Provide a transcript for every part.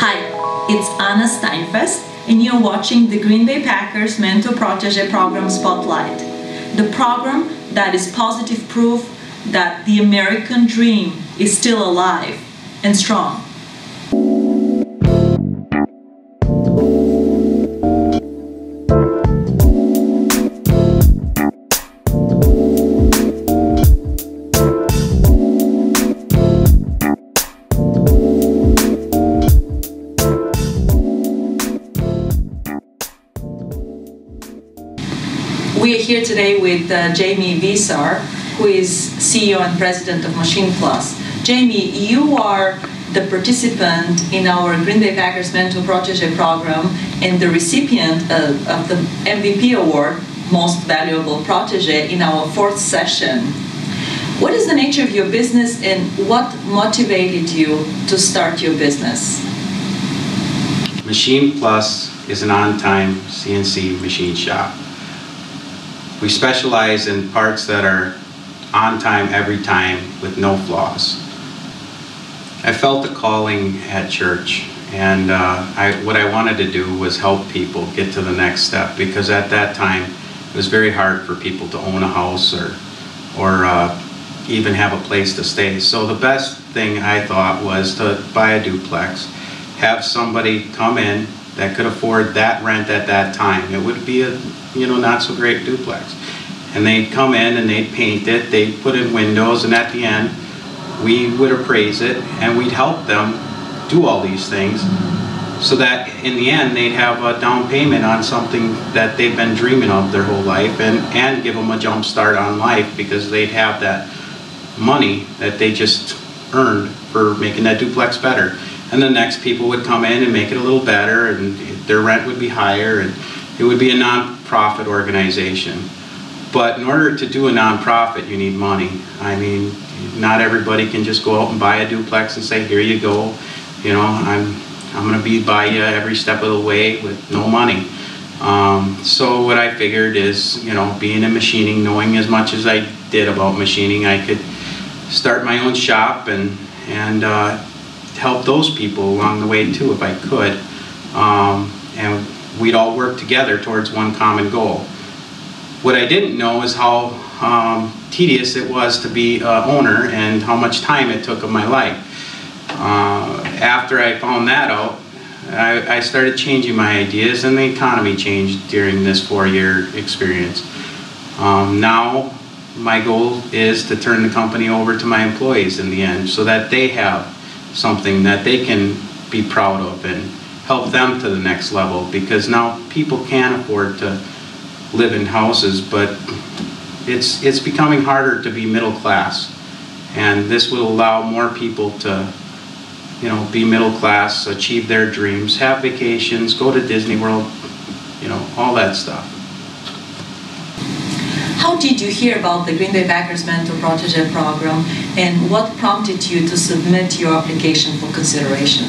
Hi, it's Anna Steinfest, and you're watching the Green Bay Packers Mentor-Protégé program Spotlight, the program that is positive proof that the American dream is still alive and strong. We are here today with Jamie Visar, who is CEO and President of Machine Plus. Jamie, you are the participant in our Green Bay Packers Mentor-Protégé program and the recipient of the MVP Award, Most Valuable Protégé, in our 4th session. What is the nature of your business and what motivated you to start your business? Machine Plus is an on-time CNC machine shop. We specialize in parts that are on time, every time, with no flaws. I felt a calling at church, and what I wanted to do was help people get to the next step, because at that time it was very hard for people to own a house or even have a place to stay. So the best thing I thought was to buy a duplex, have somebody come in that could afford that rent at that time. It would be a not so great duplex. And they'd come in and they'd paint it, they'd put in windows, and at the end we would appraise it and we'd help them do all these things so that in the end they'd have a down payment on something that they've been dreaming of their whole life, and give them a jump start on life, because they'd have that money that they just earned for making that duplex better. And the next people would come in and make it a little better, and their rent would be higher, and it would be a non-profit organization. But in order to do a non-profit, you need money. I mean, not everybody can just go out and buy a duplex and say, here you go, I'm going to be by you every step of the way with no money. So what I figured is, being in machining, knowing as much as I did about machining, I could start my own shop and help those people along the way too, if I could. And we'd all work together towards one common goal. What I didn't know is how tedious it was to be an owner and how much time it took of my life. After I found that out, I started changing my ideas, and the economy changed during this 4-year experience. Now my goal is to turn the company over to my employees in the end, so that they have something that they can be proud of and help them to the next level, because now people can afford to live in houses, but it's becoming harder to be middle class, and this will allow more people to be middle class, achieve their dreams, have vacations, go to Disney World, all that stuff. How did you hear about the Green Bay Packers Mentor-Protégé program, and what prompted you to submit your application for consideration?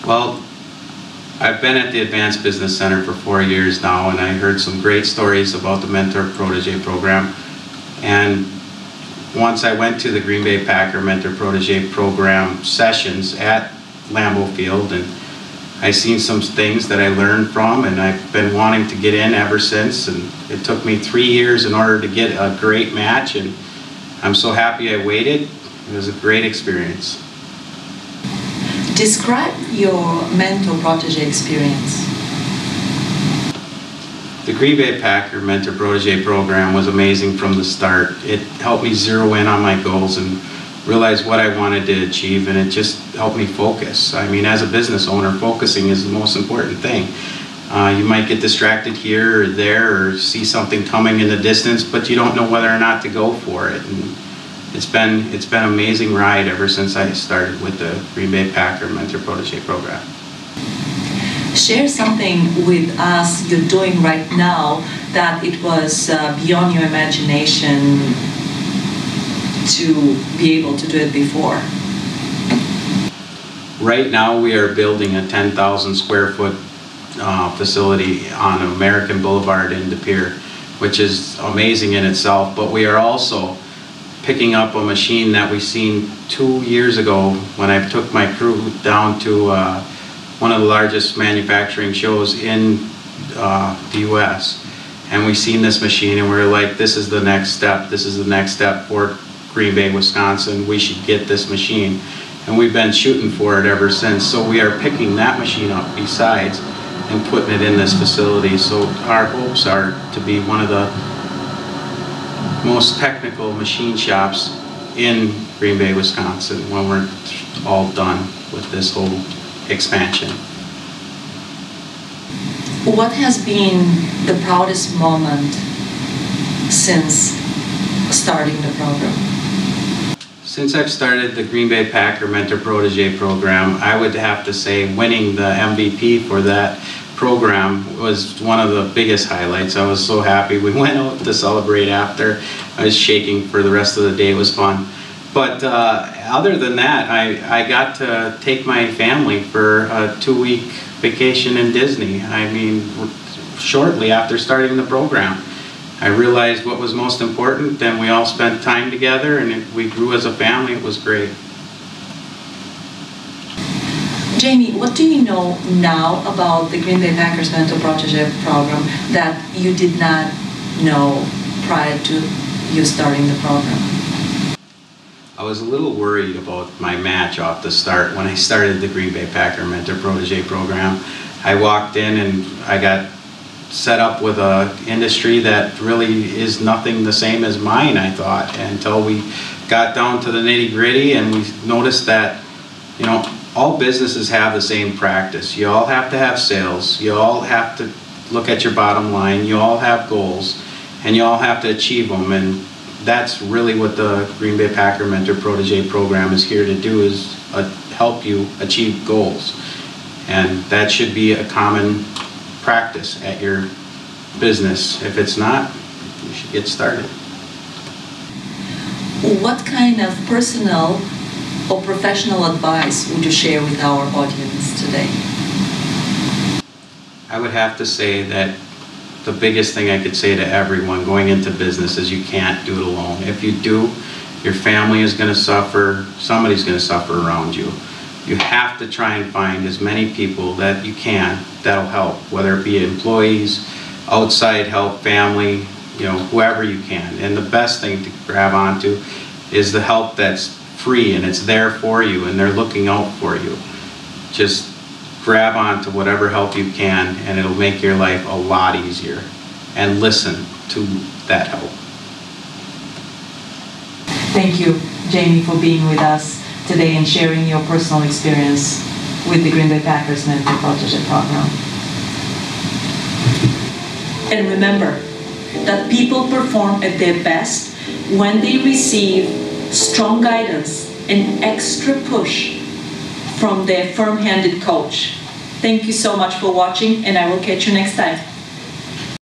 Well, I've been at the Advanced Business Center for 4 years now, and I heard some great stories about the Mentor-Protégé program. And once I went to the Green Bay Packer Mentor-Protégé program sessions at Lambeau Field, and I seen some things that I learned from, and I've been wanting to get in ever since. And it took me 3 years in order to get a great match, and I'm so happy I waited. It was a great experience. Describe your Mentor-Protégé experience. The Green Bay Packer Mentor-Protégé program was amazing from the start. It helped me zero in on my goals and realize what I wanted to achieve, and it just helped me focus. I mean, as a business owner, focusing is the most important thing. You might get distracted here or there, or see something coming in the distance, but you don't know whether or not to go for it. And it's been an amazing ride ever since I started with the Green Bay Packer Mentor-Protégé program. Share something with us you're doing right now that it was beyond your imagination to be able to do it before. Right now we are building a 10,000 square foot facility on American Boulevard in De Pere, which is amazing in itself, but we are also picking up a machine that we seen 2 years ago when I took my crew down to one of the largest manufacturing shows in the US. And we seen this machine and we were like, this is the next step. This is the next step for Green Bay, Wisconsin. We should get this machine. And we've been shooting for it ever since. So we are picking that machine up besides and putting it in this facility. So our hopes are to be one of the most technical machine shops in Green Bay, Wisconsin when we're all done with this whole expansion. What has been the proudest moment since starting the program? Since I've started the Green Bay Packer Mentor-Protégé program, I would have to say winning the MVP for that program was one of the biggest highlights. I was so happy. We went out to celebrate after. I was shaking for the rest of the day. It was fun. But other than that, I got to take my family for a 2-week vacation in Disney. I mean, shortly after starting the program, I realized what was most important, and we all spent time together, and we grew as a family. It was great. Jamie, what do you know now about the Green Bay Packers Mentor-Protégé program that you did not know prior to you starting the program? I was a little worried about my match off the start when I started the Green Bay Packer Mentor-Protégé program. I walked in and I got set up with an industry that really is nothing the same as mine, I thought, until we got down to the nitty-gritty and we noticed that, you know, all businesses have the same practice. You all have to have sales. You all have to look at your bottom line. You all have goals, and you all have to achieve them. And that's really what the Green Bay Packer Mentor-Protégé program is here to do, is help you achieve goals. And that should be a common practice at your business. If it's not, you should get started. What kind of personal or professional advice would you share with our audience today? I would have to say that the biggest thing I could say to everyone going into business is you can't do it alone. If you do, your family is going to suffer, somebody's going to suffer around you. You have to try and find as many people that you can that'll help, whether it be employees, outside help, family, you know, whoever you can. And the best thing to grab onto is the help that's free and it's there for you and they're looking out for you. Just grab onto whatever help you can and it'll make your life a lot easier. And listen to that help. Thank you, Jamie, for being with us today and sharing your personal experience with the Green Bay Packers Mentor-Protégé program. And remember that people perform at their best when they receive strong guidance and extra push from their firm-handed coach. Thank you so much for watching, and I will catch you next time.